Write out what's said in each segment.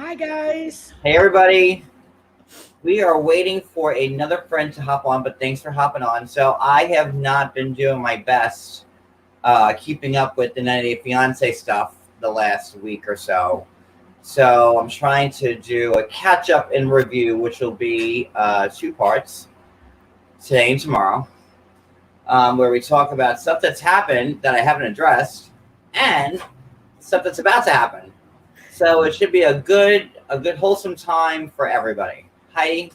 Hi, guys. Hey everybody, we are waiting for another friend to hop on, but thanks for hopping on. So I have not been doing my best keeping up with the 90 Day Fiance stuff the last week or so. So I'm trying to do a catch up and review, which will be two parts, today and tomorrow, where we talk about stuff that's happened that I haven't addressed and stuff that's about to happen. So it should be a good wholesome time for everybody. Heidi?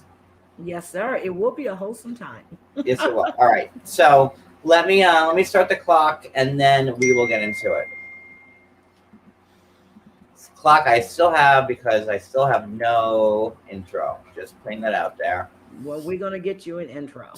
Yes, sir. It will be a wholesome time. Yes, it will. All right. So let me start the clock, and then we will get into it. This clock I still have because I still have no intro. Just putting that out there. Well, we're going to get you an intro.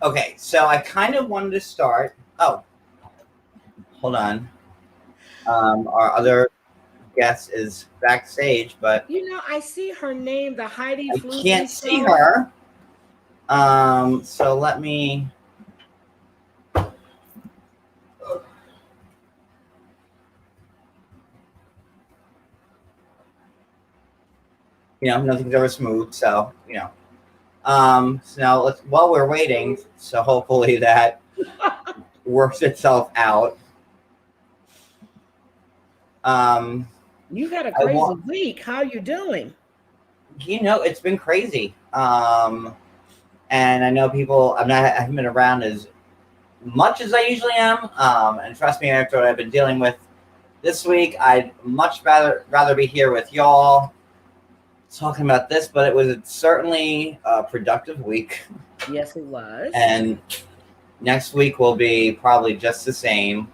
Okay, so I kind of wanted to start. Oh, hold on. Our other guest is backstage, but I see her name, the Heidi I Flute. can't see her. So let me. Nothing's ever smooth, so. So now while we're waiting, so hopefully that works itself out. You had a crazy week. How you doing? It's been crazy. And I know people. I haven't been around as much as I usually am. And trust me, after what I've been dealing with this week, I'd much rather be here with y'all talking about this. But it was certainly a productive week. Yes, it was. And next week will be probably just the same.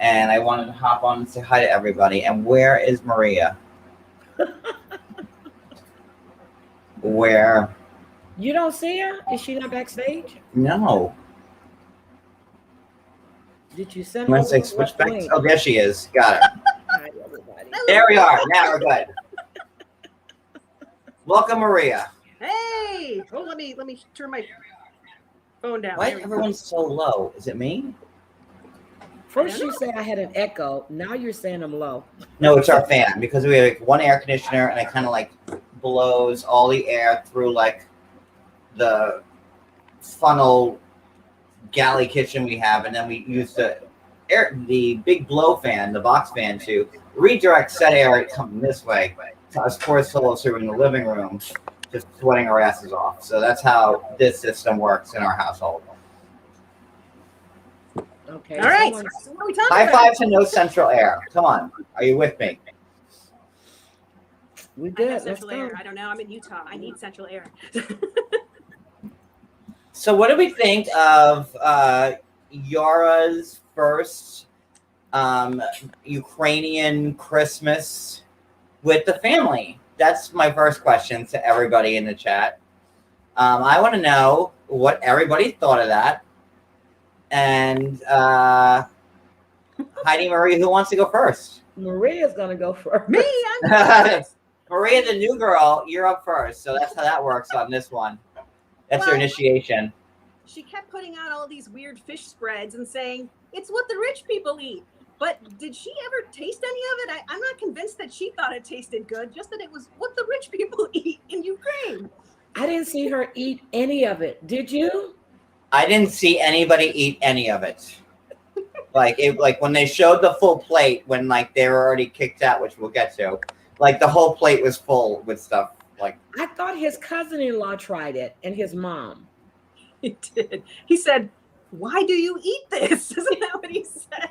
And I wanted to hop on and say hi to everybody. And where is Maria? Where? You don't see her? Is she not backstage? No. Did you send I'm her? going to say switch back. Oh, there she is. Got it. Hi, everybody. There we are. Now we're good. Welcome, Maria. Hey! Oh, let me turn my phone down. Why is everyone so low? Is it me? First you say I had an echo. Now you're saying I'm low. No, it's our fan because we have one air conditioner and it kind of blows all the air through the funnel galley kitchen we have, and then we use the big blow fan, the box fan, to redirect said air coming this way to us poor souls who are in the living room just sweating our asses off. So that's how this system works in our household. Okay. All right. So what are we talking High about? five to no central air. Come on. Are you with me? We I did. have Let's central go. air. I don't know. I'm in Utah. I need central air. So what do we think of Yara's first Ukrainian Christmas with the family? That's my first question to everybody in the chat. I want to know what everybody thought of that. And Heidi, Marie, who wants to go first? Maria's going to go first. Me? Maria, the new girl, you're up first. So that's how that works on this one. That's your initiation. She kept putting out all these weird fish spreads and saying, it's what the rich people eat. But did she ever taste any of it? I'm not convinced that she thought it tasted good, just that it was what the rich people eat in Ukraine. I didn't see her eat any of it. Did you? I didn't see anybody eat any of it. Like when they showed the full plate, when they were already kicked out, which we'll get to, the whole plate was full with stuff. I thought his cousin-in-law tried it and his mom. He did. He said, why do you eat this? Isn't that what he said?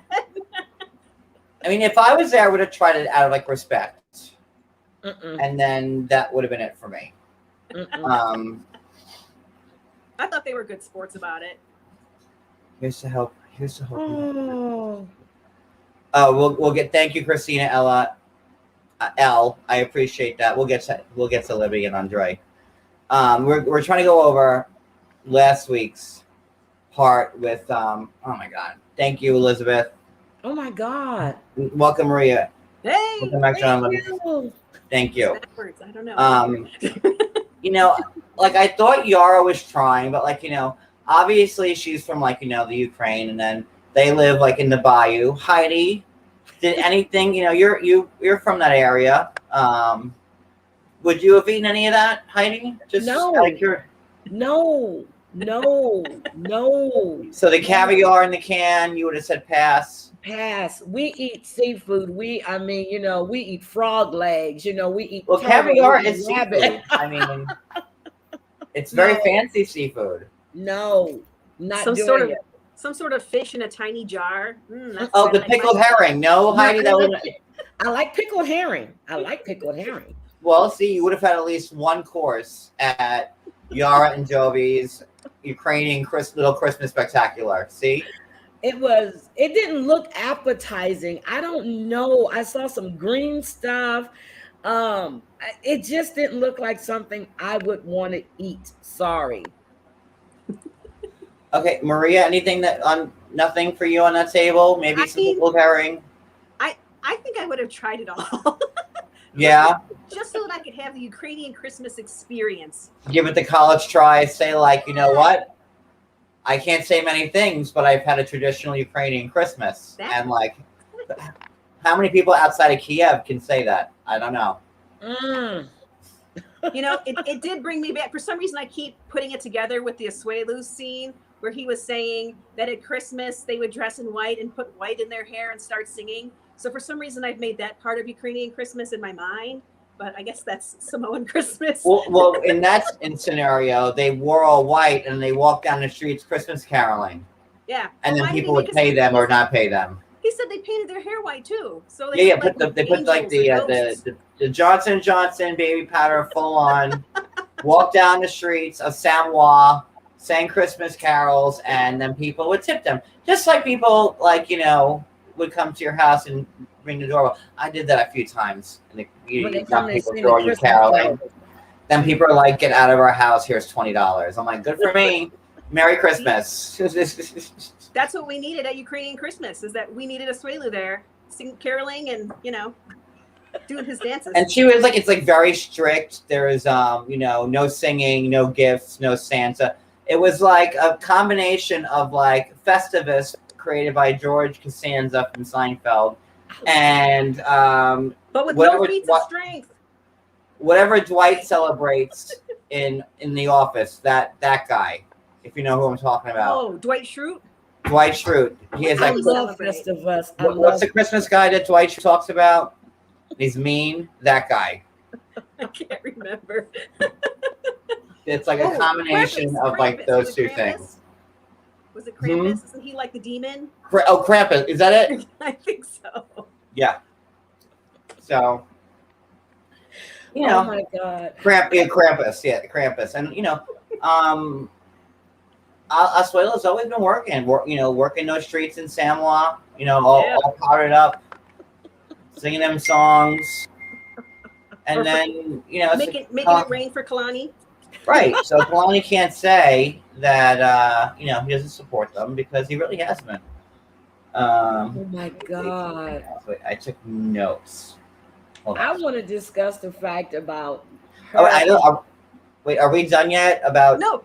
I mean, if I was there, I would have tried it out of respect. Mm-mm. And then that would have been it for me. I thought they were good sports about it. Here's to help. Oh. We'll get. Thank you, Christina, Ella. L. I appreciate that. We'll get to Libby and Andre. We're trying to go over last week's part with oh my God. Thank you, Elizabeth. Oh my God. Welcome, Maria. Hey, Welcome back, John. Thank you. backwards. I don't know. You know, like I thought Yara was trying, but like, you know, obviously she's from like, you know, the Ukraine, and then they live like in the bayou. Heidi, did anything, you know, you're from that area. Would you have eaten any of that, Heidi? Just No. like No. So the caviar in the can, you would have said pass. Pass. We eat seafood. I mean, you know, we eat frog legs. You know, we eat. Well, turtle, caviar we eat is rabbit. seafood. I mean, it's very fancy seafood. No, not some doing sort of it. some sort of fish in a tiny jar. That's Oh, good. the pickled herring. No, Heidi, that would. I like pickled herring. Well, see, you would have had at least one course at Yara and Jovi's Ukrainian Little Christmas Spectacular. See? It didn't look appetizing. I don't know. I saw some green stuff. It just didn't look like something I would want to eat. Sorry. Okay, Maria, nothing for you on that table? Maybe some pickled herring? I think I would have tried it all. Yeah. Just so that I could have the Ukrainian Christmas experience. Give it the college try. Say like, you know what? I can't say many things, but I've had a traditional Ukrainian Christmas. And like, how many people outside of Kiev can say that? I don't know. You know, it did bring me back. For some reason, I keep putting it together with the Asuelu scene where he was saying that at Christmas they would dress in white and put white in their hair and start singing. So for some reason, I've made that part of Ukrainian Christmas in my mind. But I guess that's Samoan Christmas. Well, in that scenario, they wore all white and they walked down the streets Christmas caroling. Yeah. And then people would pay them or not pay them. He said they painted their hair white too. So they put like the Johnson & Johnson baby powder full on, walked down the streets of Samoa, sang Christmas carols, and then people would tip them. Just like people like, you know, would come to your house and ring the doorbell. I did that a few times. And caroling. Then people are like, "Get out of our house! Here's $20." I'm like, "Good for me. Merry Christmas." That's what we needed at Ukrainian Christmas. Is that we needed Asuelu there, caroling and doing his dances. And she was like, "It's like very strict. There is no singing, no gifts, no Santa." It was like a combination of like Festivus created by George Costanza from Seinfeld, and but with no feats of strength. Whatever Dwight celebrates in the office, that guy, if you know who I'm talking about. Oh, Dwight Schrute. Dwight Schrute. He is like Festivus. What's the Christmas guy that Dwight Schrute talks about? He's mean. That guy. I can't remember. It's like a combination of like those two things. Was it Krampus? Mm-hmm. Isn't he like the demon? Krampus. Is that it? I think so. Yeah. So, oh my God. Krampus. Yeah, Krampus. And, Asuelo's always been working those streets in Samoa, all powdered up, singing them songs. And then, making it rain for Kalani. Right. So Kalani can't say that, he doesn't support them because he really hasn't. Oh my God. Wait, I took notes. I want to discuss the fact about her. Are we done yet about? No,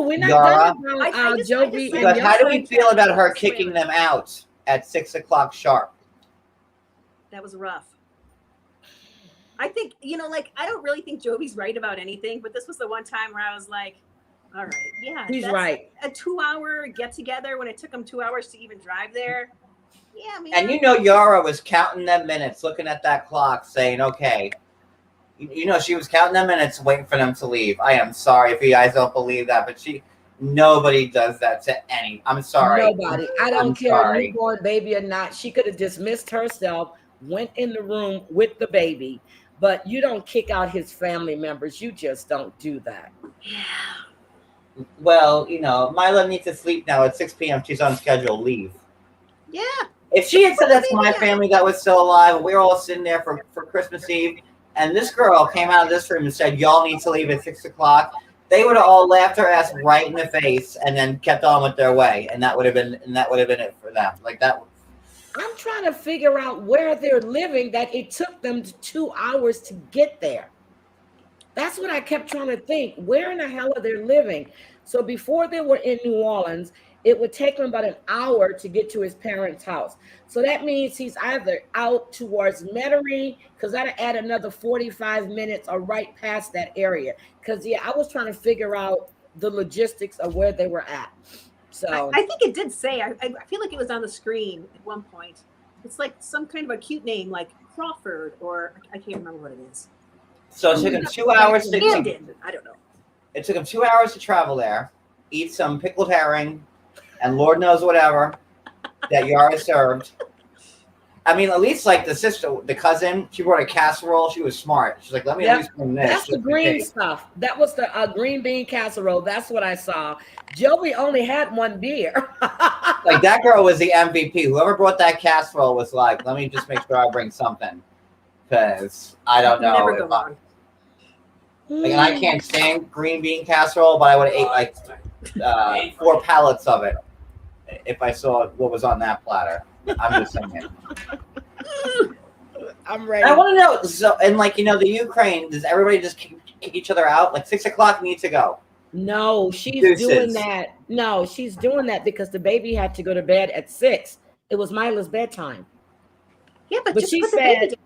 we're not done about Jovi. Because how do we feel about her kicking them out at 6:00 sharp? That was rough. I think, I don't really think Jovi's right about anything, but this was the one time where I was like, all right, yeah. He's right. A 2-hour get-together when it took them 2 hours to even drive there. Yeah, man. And Yara was counting them minutes, looking at that clock, saying, okay. She was counting them minutes, waiting for them to leave. I am sorry if you guys don't believe that, but nobody does that to any. I'm sorry. Nobody. I don't care newborn baby or not. She could have dismissed herself, went in the room with the baby, but you don't kick out his family members. You just don't do that. Yeah. Well, Mila needs to sleep now at 6 p.m. She's on schedule. Leave. Yeah. If she had said Put the that to my baby family that was still alive, and we were all sitting there for Christmas Eve, and this girl came out of this room and said, "Y'all need to leave at 6 o'clock," they would have all laughed her ass right in the face and then kept on with their way, and that would have been it for them. Like that. I'm trying to figure out where they're living that it took them 2 hours to get there. That's what I kept trying to think. Where in the hell are they living? So before they were in New Orleans, it would take him about an hour to get to his parents' house. So that means he's either out towards Metairie, because that'll add another 45 minutes, or right past that area. Because, yeah, I was trying to figure out the logistics of where they were at. So I think it did say, I feel like it was on the screen at one point. It's like some kind of a cute name, like Crawford, or I can't remember what it is. So it took him 2 hours to. Camden, I don't know. It took him 2 hours to travel there, eat some pickled herring, and Lord knows whatever that Yara served. I mean, at least like the cousin, she brought a casserole. She was smart. She's like, let me at least bring this. That's the green stuff. That was the green bean casserole. That's what I saw. Joey only had one beer. Like that girl was the MVP. Whoever brought that casserole was like, let me just make sure I bring something. Because I don't know. Never go wrong. Like, and I can't stand green bean casserole, but I would have ate like 4 pallets of it if I saw what was on that platter. I'm just saying. I'm ready. I want to know. So, and like the Ukraine, does everybody just kick each other out? Like 6 o'clock needs to go. No, she's Deuces. doing that. No, she's doing that because the baby had to go to bed at 6. It was Mila's bedtime. Yeah, but just she put the said baby down.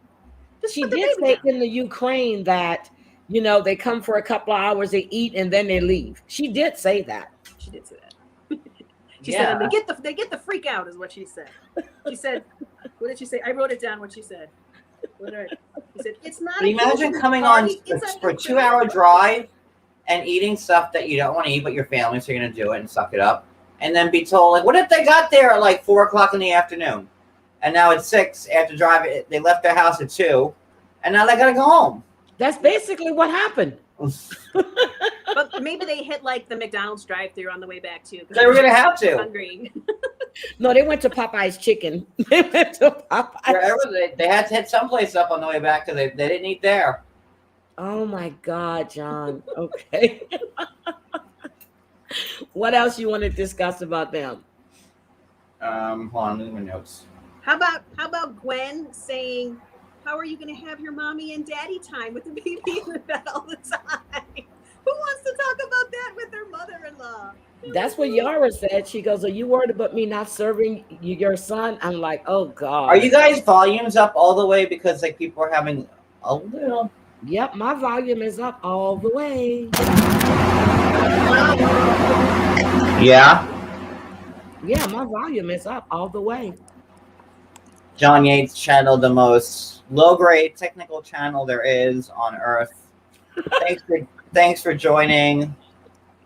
she did say in the Ukraine that they come for a couple of hours, they eat, and then they leave. She did say that. She did say that. She said they get the freak out is what she said. She said, what did she say? I wrote it down what she said. She said, it's not. Can you imagine coming on for a 2-hour drive and eating stuff that you don't want to eat, but your family's going to do it and suck it up, and then be told, like, what if they got there at like 4 o'clock in the afternoon, and now it's 6 after driving? They left their house at 2, and now they got to go home. That's basically what happened. But maybe they hit like the McDonald's drive-thru on the way back too. They were going to have to. Hungry. No, they went to Popeye's Chicken. They went to Popeye's. Wherever they had to hit someplace up on the way back because they didn't eat there. Oh my God, John. Okay. What else you want to discuss about them? Hold on, look at my notes. How about Gwen saying, how are you going to have your mommy and daddy time with the baby in the bed all the time? Who wants to talk about that with their mother-in-law? That's what Yara said. She goes, are you worried about me not serving your son? I'm like, oh God. Are you guys volumes up all the way because like people are having a little? Yep, my volume is up all the way. Yeah. Yeah, my volume is up all the way. John Yates channel, the most low-grade technical channel there is on Earth. Thanks for joining.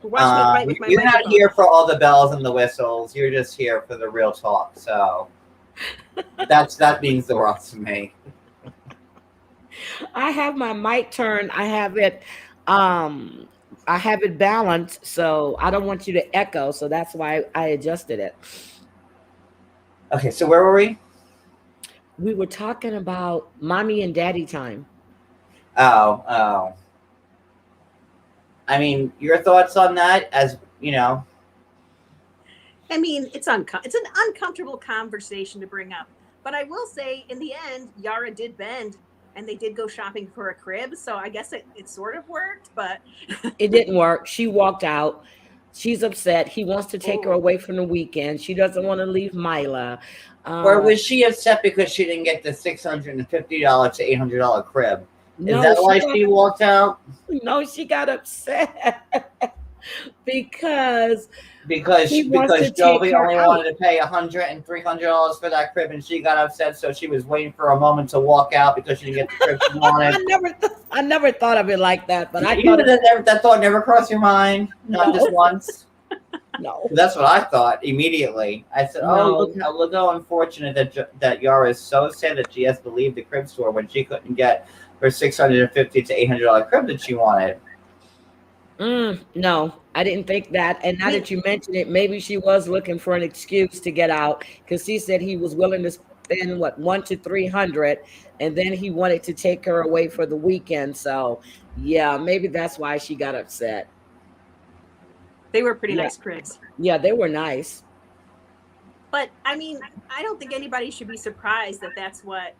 You're not here for all the bells and the whistles. You're just here for the real talk. So that means the world to me. I have my mic turned. I have it balanced, so I don't want you to echo. So that's why I adjusted it. Okay, so where were we? We were talking about mommy and daddy time. Oh. I mean, your thoughts on that, as you know? I mean, it's an uncomfortable conversation to bring up. But I will say, in the end, Yara did bend, and they did go shopping for a crib. So I guess it sort of worked, but it didn't work. She walked out. She's upset. He wants to take her away from the weekend. She doesn't want to leave Mila. Or was she upset because she didn't get the $650 to $800 crib? No, is that why she walked out? No, she got upset because Joey only wanted to pay $100 and $300 for that crib, and she got upset. So she was waiting for a moment to walk out because she didn't get the crib she wanted. I never thought of it like that, but that thought never crossed your mind, not just once. No, that's what I thought immediately. I said, look how unfortunate that Yara is so sad that she has to leave the crib store when she couldn't get her $650 to $800 crib that she wanted. No, I didn't think that. And now Me, that you mention it, maybe she was looking for an excuse to get out because he said he was willing to spend what 1 to 300, and then he wanted to take her away for the weekend. So yeah, maybe that's why she got upset. they were pretty Yeah, nice cribs. yeah, they were nice. But I mean, I don't think anybody should be surprised that that's what,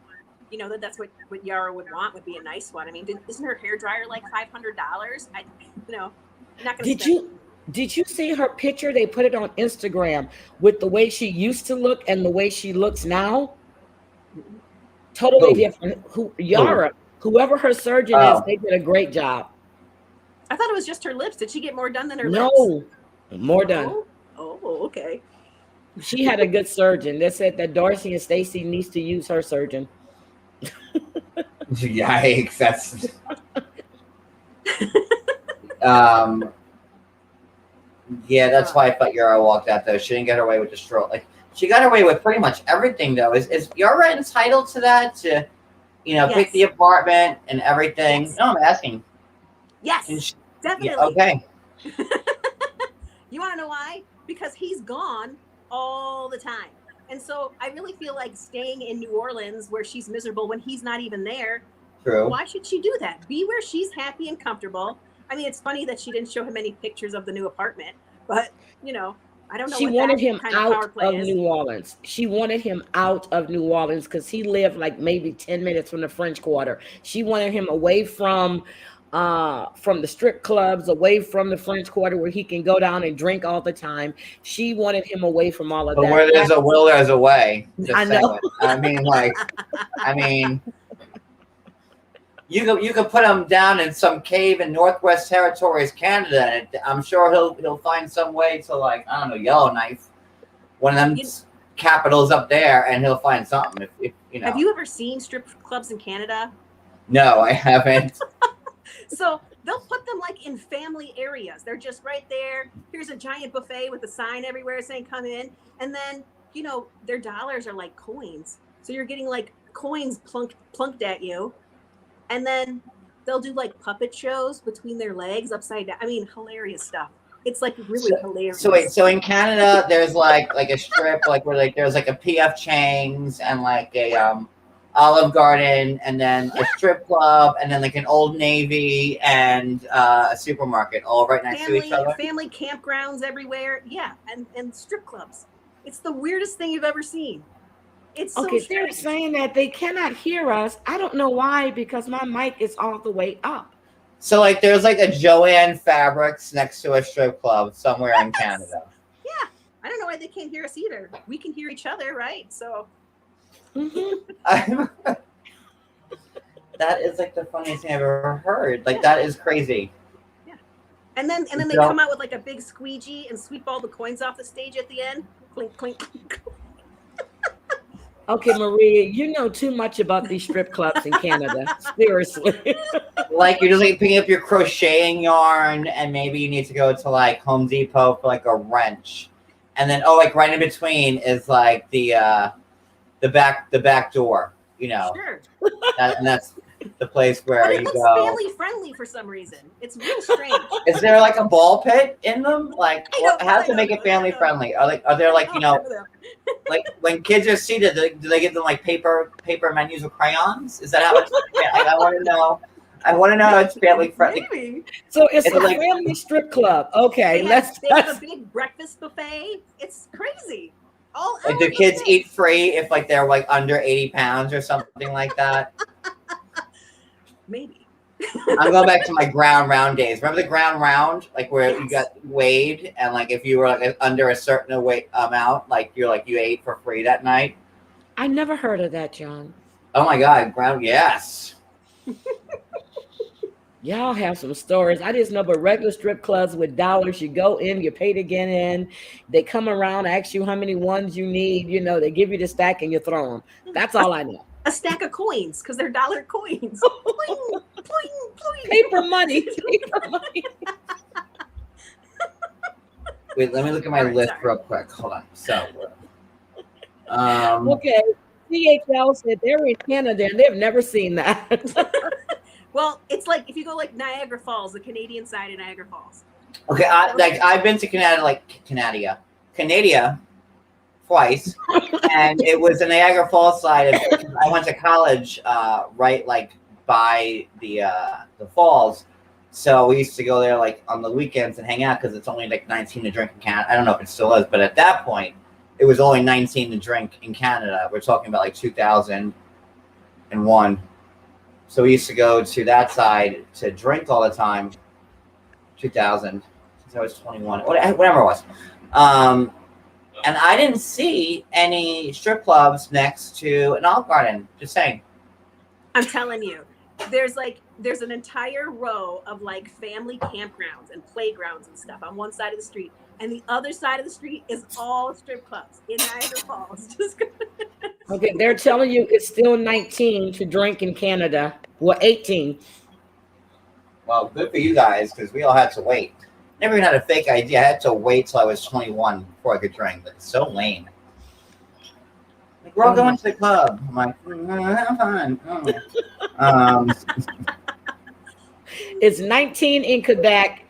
that's what Yara would want, would be a nice one. I mean, isn't her hair dryer like $500? You know, you're not going to Did spend. you did you see her picture? They put it on Instagram with the way she used to look and the way she looks now. Totally Who? different. Who Who? Yara, whoever her surgeon is, Oh, they did a great job. I thought it was just her lips. Did she get more done than her lips? No, more done. Oh, oh, okay. She had a good surgeon. They said that Darcy and Stacy needs to use her surgeon. yikes! That's um. Yeah, that's Uh, why I thought Yara walked out though. She didn't get away with the stroll. Like she got away with pretty much everything though. Is Yara entitled to that? To pick the yes, apartment and everything? yes, No, I'm asking. And yes, she, yeah, definitely. okay. You want to know why? Because he's gone all the time. And so I really feel like staying in New Orleans where she's miserable when he's not even there. True. Why should she do that? Be where she's happy and comfortable. I mean, it's funny that she didn't show him any pictures of the new apartment, but I don't know She what that wanted him kind of out power play of is. New Orleans. She wanted him out of New Orleans because he lived like maybe 10 minutes from the French Quarter. She wanted him away from the strip clubs, away from the French Quarter where he can go down and drink all the time. She wanted him away from all of But that. where there's a will, there's a way. I Just saying. know. I mean, you could put him down in some cave in Northwest Territories, Canada, and I'm sure he'll find some way to I don't know Yellowknife, one of them You, capitals up there, and he'll find something. If you have know. you ever seen strip clubs in Canada? No, I haven't. So they'll put them like in family areas. They're just right there. Here's a giant buffet with a sign everywhere saying come in. And then, their dollars are like coins. So you're getting like coins plunked at you. And then they'll do like puppet shows between their legs upside down. I mean, hilarious stuff. It's like really So wait, hilarious. so in Canada, there's like a strip where there's like a PF Chang's and like a Olive Garden, and then a strip club, and then like an Old Navy and a supermarket, all right next to each other. Family campgrounds everywhere. Yeah. And strip clubs. It's the weirdest thing you've ever seen. It's so Okay, they're strange. saying that they cannot hear us. I don't know why, because my mic is all the way up. So there's like a Joanne Fabrics next to a strip club somewhere in Yes. Canada. Yeah. I don't know why they can't hear us either. We can hear each other, right? So Hmm. That is like the funniest thing I've ever heard. yeah. That is crazy. Yeah. And then they So, come out with like a big squeegee and sweep all the coins off the stage at the end. Clink clink. Okay, Maria, you know too much about these strip clubs in Canada. Seriously. you're just picking up your crocheting yarn, and maybe you need to go to Home Depot for a wrench, and then right in between is the back door, Sure. and that's the place But where it you looks go. family friendly for some reason. It's real strange. Is there a ball pit in them? How to make it family know. friendly? Are there when kids are seated, do they give them paper menus with crayons? Is that how it's? I want to know. I want to know how it's family friendly. Maybe. So it's It's a like- family strip club. Okay, They have let's a big breakfast buffet. It's crazy. All Do elements kids of eat free if they're under 80 pounds or something like that? maybe. I'm going back to my ground round days. Remember the ground round, where you Yes. got weighed, and if you were under a certain weight amount, you ate for free that night. I never heard of that, John. Oh my God, ground, yes. Y'all have some stories. I just know, but regular strip clubs with dollars, you go in, you pay to get in. They come around, ask you how many ones you need. They give you the stack and you throw them. That's all I know. A stack of coins because they're dollar coins. Pling, pling, pling. Paper money. Paper money. Wait, let me look at my All right, list sorry. real quick. Hold on. So, Okay. CHL said they're in Canada and they've never seen that. Well, it's like if you go like Niagara Falls, the Canadian side of Niagara Falls. Okay, I've been to Canada twice, and it was the Niagara Falls side. I went to college right like by the falls, so we used to go there like on the weekends and hang out because it's only like 19 to drink in Canada. I don't know if it still is, but at that point, it was only 19 to drink in Canada. We're talking about like 2001. So we used to go to that side to drink all the time. 2000, since I was 21, whatever it was. And I didn't see any strip clubs next to an Olive Garden. Just saying. I'm telling you, there's an entire row of like family campgrounds and playgrounds and stuff on one side of the street, and the other side of the street is all strip clubs in Niagara Falls. Okay, they're telling you it's still 19 to drink in Canada. Well, 18. Well, good for you guys, because we all had to wait. Never even had a fake ID. I had to wait till I was 21 before I could drink. But it's so lame. Like, we're all going to the club. I'm like, have fun. It's 19 in Quebec.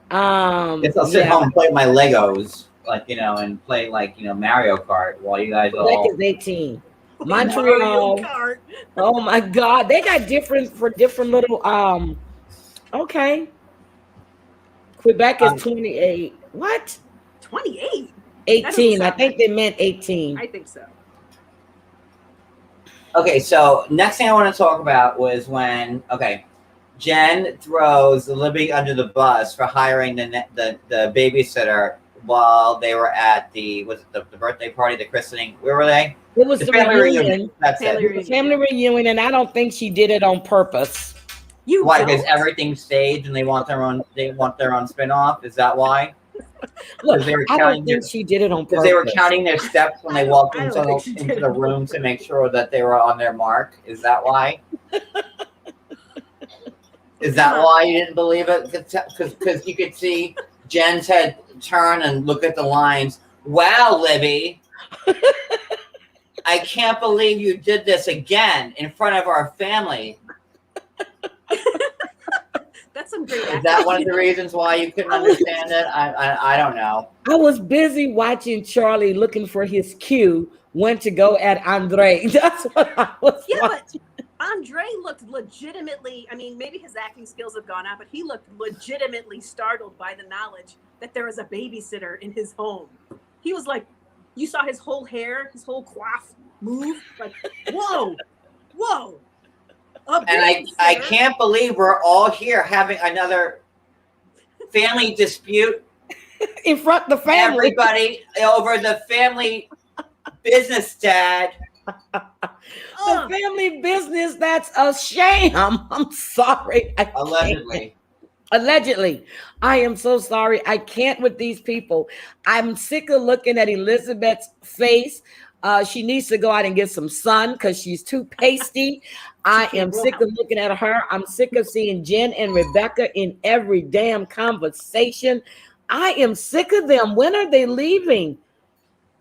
Guess I'll sit home and play with my Legos, like, and play like Mario Kart while you guys Quebec all. is 18. Montreal. Oh my God, they got different little. Okay. Quebec is 28. What? 28. 18. I think they meant 18. I think so. Okay, so next thing I want to talk about was when Jen throws Libby under the bus for hiring the babysitter while they were at the birthday party, the christening. Where were they? It was the family reunion. That's it. Family reunion, and I don't think she did it on purpose. Why? Because everything's staged, and they want their own spinoff. Is that why? Look, I don't think she did it on purpose. They were counting their steps when they walked into the room to make sure that they were on their mark. Is that why? Is that why you didn't believe it? Because you could see Jen's head turn and look at the lines. Wow, Libby. I can't believe you did this again in front of our family. That's some great acting. Is that one of the reasons why you couldn't understand it? I don't know. I was busy watching Charlie looking for his cue when to go at Andre. That's what I was watching. But Andre looked legitimately, I mean, maybe his acting skills have gone up, but he looked legitimately startled by the knowledge that there was a babysitter in his home. He was like, you saw his whole hair, his whole coif move. Like, whoa. And I can't believe we're all here having another family dispute in front of the family. Everybody over the family business, Dad. The family business, that's a sham. I'm sorry. Allegedly. I am so sorry. I can't with these people. I'm sick of looking at Elizabeth's face. She needs to go out and get some sun because she's too pasty. I am sick of looking at her. I'm sick of seeing Jen and Rebecca in every damn conversation. I am sick of them. When are they leaving?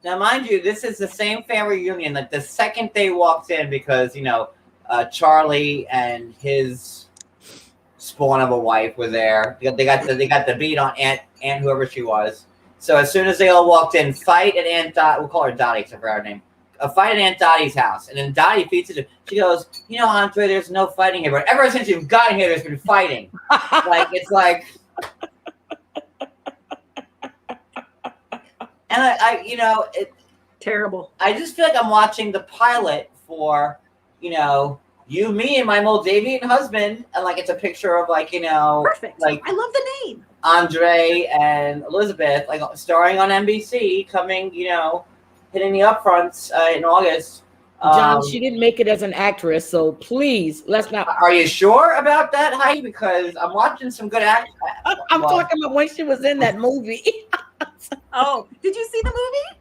Now, mind you, this is the same family reunion. Like the second they walked in, because Charlie and his spawn of a wife were there. They got the beat on Aunt whoever she was. So as soon as they all walked in, fight at Aunt Dot. We'll call her Dottie except for our name. A fight at Aunt Dottie's house, and then Dottie feeds it. She goes, Andre, there's no fighting here. But ever since you've gotten here, there's been fighting. It's like. And terrible. I just feel like I'm watching the pilot for, you, me, and my Moldavian husband, and it's a picture of perfect. I love the name. Andre and Elizabeth, starring on NBC, coming, hitting the upfronts in August. John, she didn't make it as an actress, so please, let's not. Are you sure about that, Heidi? Because I'm watching some good acting. I'm talking about when she was in that movie. Oh, did you see the movie?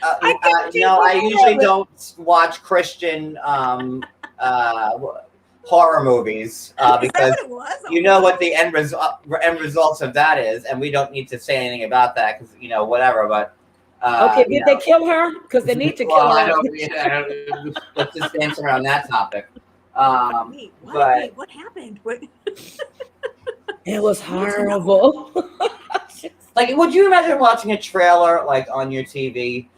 I usually don't watch Christian horror movies because what the end results of that is, and we don't need to say anything about that because whatever. But okay, did they kill her? Because they need to kill her. Let's just dance around that topic. What? But Wait, what happened? What? It was horrible. like, would you imagine watching a trailer like on your TV?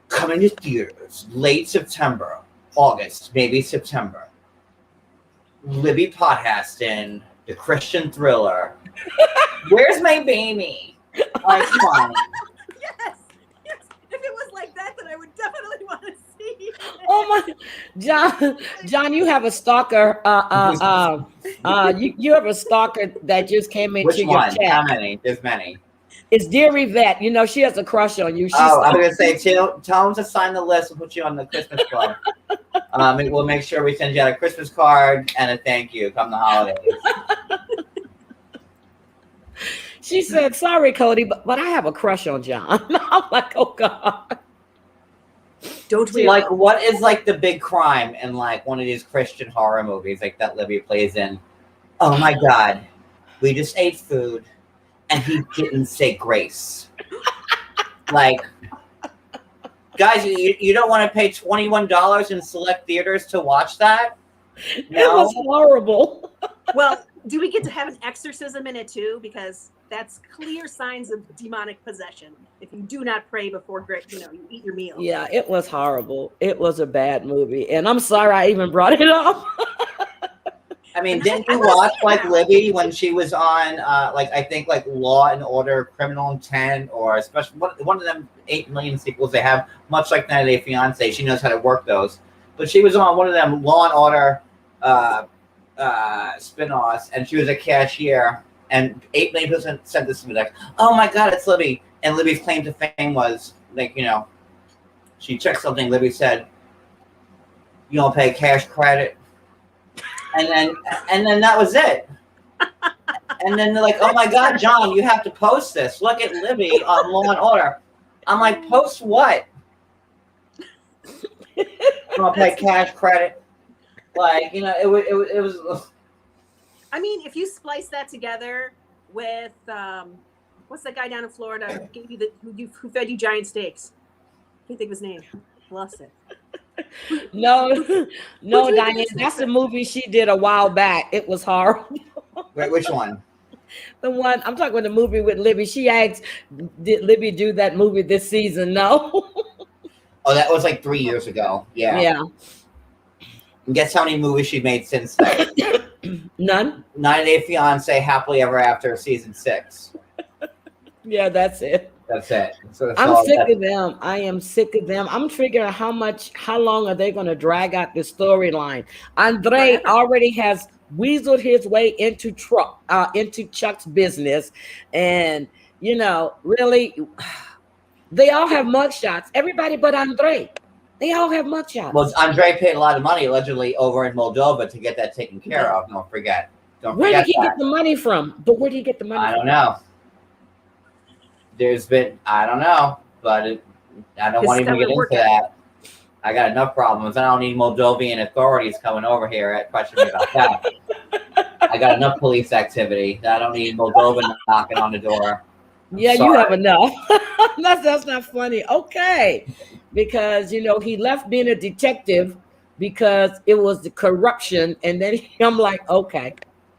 Coming to theaters late September, August, maybe September. Libby Potthast in the Christian thriller. Where's my baby? Like, come on. Yes. If it was like that, then I would definitely want to see it. Oh my, John, you have a stalker. You have a stalker that just came into Which your one? chat. How many? There's many. It's dear Yvette. You know she has a crush on you. I was gonna say, tell them to sign the list. We'll put you on the Christmas club. We'll make sure we send you out a Christmas card and a thank you come the holidays. She said, "Sorry, Cody, but I have a crush on John." I'm like, "Oh God." Don't we? Like, what is like the big crime in like one of these Christian horror movies like that Libby plays in? Oh my God, we just ate food and he didn't say grace. Like, guys, you don't want to pay $21 in select theaters to watch that? No? It was horrible. Well, do we get to have an exorcism in it too? Because that's clear signs of demonic possession. If you do not pray before you eat your meal. Yeah, it was horrible. It was a bad movie, and I'm sorry I even brought it up. I mean, didn't you watch like Libby when she was on I think like Law and Order, Criminal Intent, or especially one of them 8 million sequels they have, much like 90 Day Fiance. She knows how to work those. But she was on one of them Law and Order spin-offs, and she was a cashier, and 8 million people sent this to me like, oh my God, it's Libby. And Libby's claim to fame was like, she checked something. Libby said, you don't pay cash credit. And then that was it. And then they're like, oh my God, John, you have to post this. Look at Libby on Law and Order. I'm like, post what? You don't pay cash credit. Like, it was. I mean, if you splice that together with what's that guy down in Florida who fed you giant steaks? I can't think of his name. Lost it. No, Diane, that's the movie she did a while back. It was horrible. Wait, which one? The one I'm talking about, the movie with Libby. She asked, "Did Libby do that movie this season?" No. Oh, that was like 3 years ago. Yeah. Yeah. And guess how many movies she made since then? None. 90 Day Fiance, Happily Ever After, season 6. Yeah, that's it. That's it. So I'm sick of them. I am sick of them. I'm figuring how long are they going to drag out the storyline? Andre already has weaseled his way into Chuck's business, and really, they all have mugshots. Everybody but Andre. They all have mugshots. Well, Andre paid a lot of money allegedly over in Moldova to get that taken care of. Don't forget. Where did he get the money from? But where did he get the money? I don't know. There's been, I don't know, but I don't want to even get into that. I got enough problems. I don't need Moldovan authorities coming over here at questioning me about that. I got enough police activity. I don't need Moldovan knocking on the door. Yeah, you have enough. That's not funny. Okay. Because, he left being a detective because it was the corruption. And then I'm like, okay,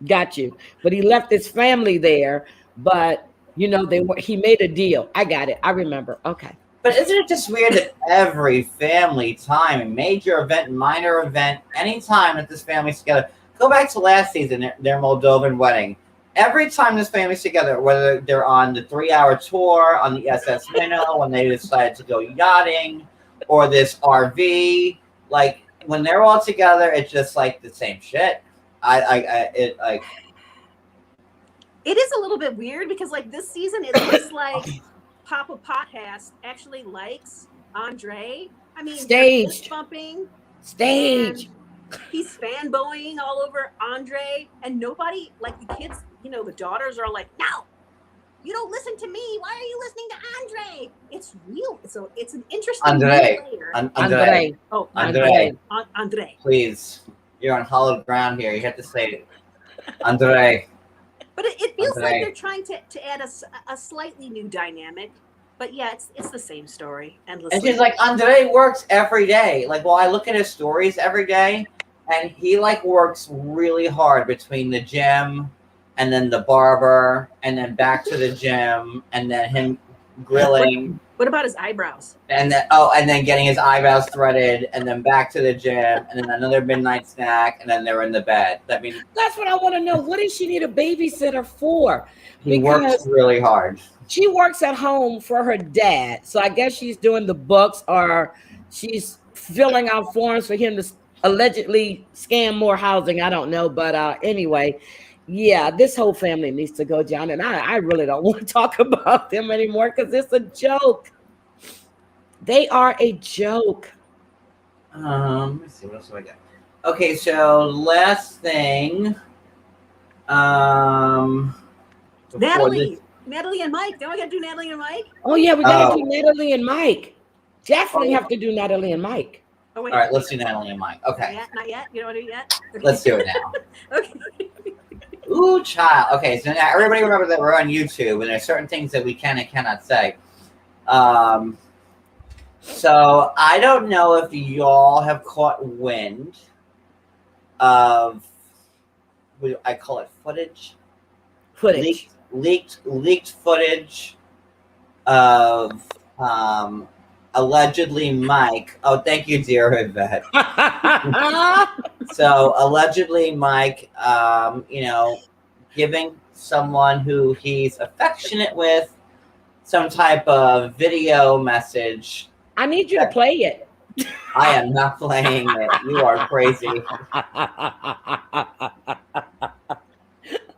got you. But he left his family there. But, he made a deal. I got it. I remember. Okay. But isn't it just weird that every family time, major event, minor event, anytime that this family's together, go back to last season, their Moldovan wedding. Every time this family's together, whether they're on the 3-hour tour on the SS Minnow, when they decided to go yachting, or this RV, like when they're all together, it's just like the same shit. It is a little bit weird because like this season, it looks like Papa Potthast actually likes Andre. I mean, staged bumping, stage. He's fanboying all over Andre, and nobody, like the kids, the daughters are like, no, you don't listen to me. Why are you listening to Andre? It's real. So it's an interesting Andre. Andre. Oh, Andre. Andre. Please, you're on hallowed ground here. You have to say it. Andre. But it feels like they're trying to add a slightly new dynamic. But yeah, it's the same story endlessly. And she's like, Andre works every day. Like, well, I look at his stories every day, and he like works really hard between the gym and then the barber and then back to the gym and then him grilling What about his eyebrows? and then getting his eyebrows threaded and then back to the gym and then another midnight snack and then they're in the bed. I mean, That's what I want to know. What does she need a babysitter for? he works really hard. She works at home for her dad. So I guess she's doing the books or she's filling out forms for him to allegedly scam more housing. I don't know. But anyway, yeah, this whole family needs to go, John. And I really don't want to talk about them anymore because it's a joke. They are a joke. Let me see, what else do I got? Okay, so last thing. Natalie and Mike. Don't we got to do Natalie and Mike? Oh, yeah, we got to do Natalie and Mike. Definitely have to do Natalie and Mike. Oh, wait. All right, let's do Natalie and Mike. Okay. Not yet? You don't want to do it yet? Okay. Let's do it now. Okay. Ooh, child. Okay, so now everybody remember that we're on YouTube and there's certain things that we can and cannot say. So I don't know if y'all have caught wind of, I call it footage. Leaked footage of allegedly Mike. Oh, thank you, dear Yvette. So allegedly Mike, giving someone who he's affectionate with some type of video message. I need you to play it. I am not playing it. You are crazy.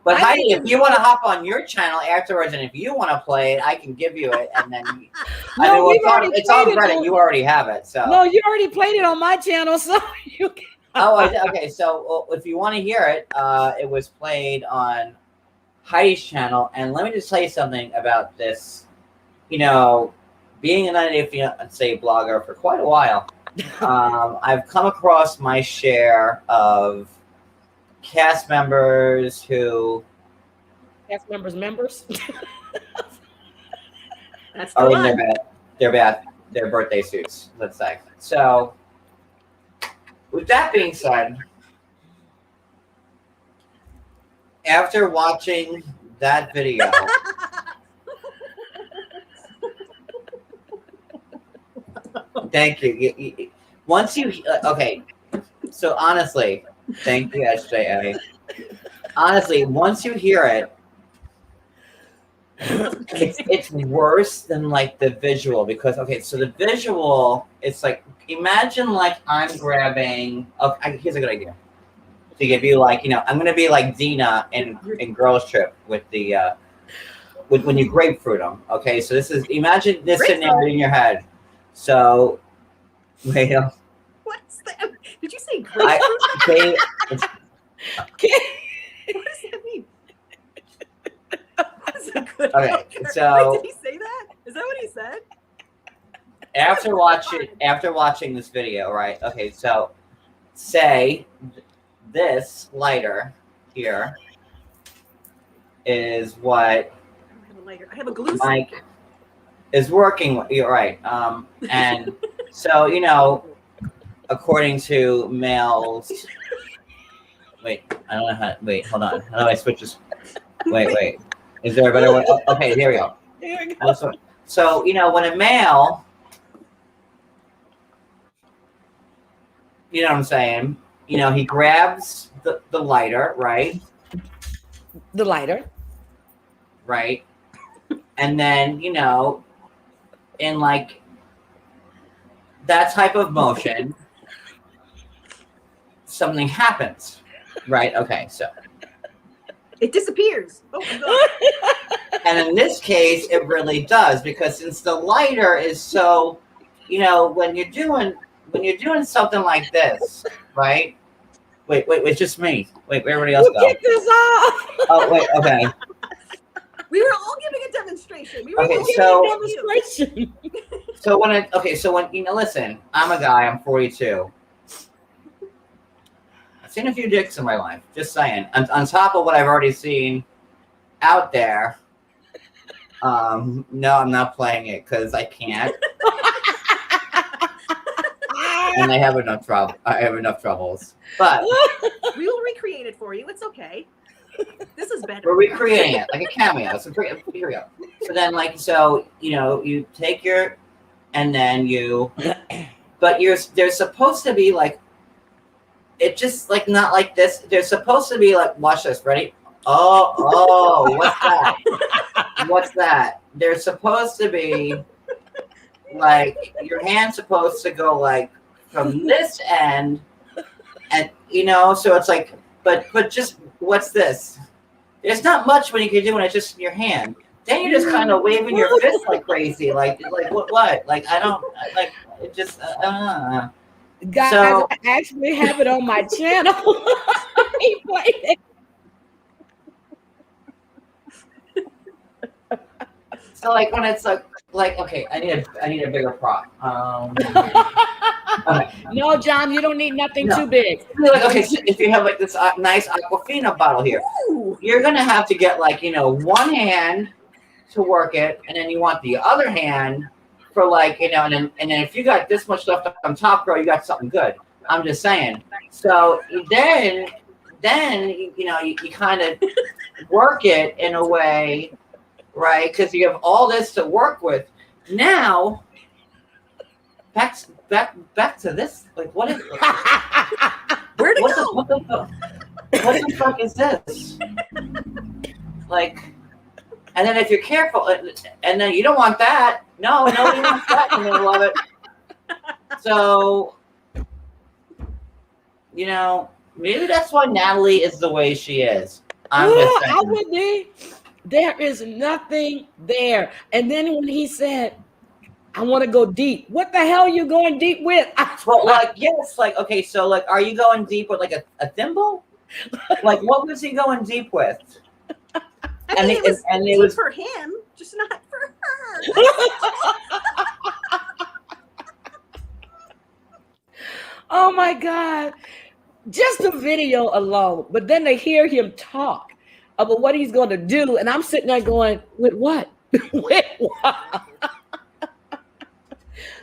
But Heidi, if you want to hop on your channel afterwards, and if you want to play it, I can give you it, and then it's on Reddit. You already have it. So no, you already played it on my channel, so you can. Okay. So if you want to hear it, it was played on Heidi's channel, and let me just tell you something about this. Being a 90 Day Fiance blogger for quite a while, I've come across my share of cast members who members That's are in their birthday suits, let's say. So with that being said, after watching that video, thank you. Once you okay, so honestly, thank you, SJA. Honestly, once you hear it, it's worse than like the visual because so the visual, it's like imagine like I'm grabbing. Here's a good idea. To give you like I'm gonna be like Dina in Girls Trip with the when you grapefruit them. Okay, so imagine this scenario in your head. So wait. What's that? Did you say grapefruit? What does that mean? That's a good Okay, joker. so Wait, did he say that? Is that what he said? After watching this video, right? Okay, so say this lighter here is what I don't have a lighter. I have a glue stick. Mike is working with. You're right. And so according to males. Wait, I don't know how. Wait, hold on. How do I switch this? Wait. Is there a better way? Okay, here we go. Here we go. So when a male, you know what I'm saying? He grabs the lighter, right? The lighter. Right. And then, in like that type of motion, something happens. Right? Okay, so. It disappears. Oh my God. And in this case, it really does because since the lighter is so, when you're doing something like this, right? Wait, it's just me. Wait, where everybody else go? Get this off. Oh, wait, okay. We were all giving a demonstration. So when listen, I'm a guy, I'm 42. I've seen a few dicks in my life, just saying. On top of what I've already seen out there, no, I'm not playing it because I can't. and I have enough trouble. I have enough troubles, but We will recreate it for you. It's okay. This is better. we're recreating it like a cameo. So here we go. So then, you take your, and then you, but there's supposed to be like, it just like not like this. There's supposed to be like, watch this, ready? Oh, what's that? What's that? There's supposed to be like your hand's supposed to go like from this end, and so it's like, but just what's this? There's not much when you can do when it's just in your hand. Then you're just kind of waving your fist like crazy, like what? Like I don't like it. Just Guys, So- I actually have it on my channel. He played it. So like when it's like okay, I need a bigger prop. Okay. No, John, you don't need nothing No. too big. Like okay, so if you have like this nice Aquafina bottle here, Ooh. you're gonna have to get like one hand to work it, and then you want the other hand for like and then if you got this much left on top, girl, you got something good. I'm just saying. So then you kind of work it in a way, right? Because you have all this to work with. Now, back to this. Like, what is? Where'd it What go? what the fuck is this? Like, and then if you're careful, and then you don't want that. No, nobody wants that in the middle of it. So, maybe that's why Natalie is the way she is. I'm just I saying. would be. There is nothing there. And then when he said, I want to go deep. What the hell are you going deep with? Well, like, yes, like, okay, so, like, are you going deep with, like, a thimble? Like, what was he going deep with? I And mean, it- it was and it deep was- for him, just not for her. Oh my God. Just the video alone. But then they hear him talk about what he's going to do. And I'm sitting there going, with what? With what?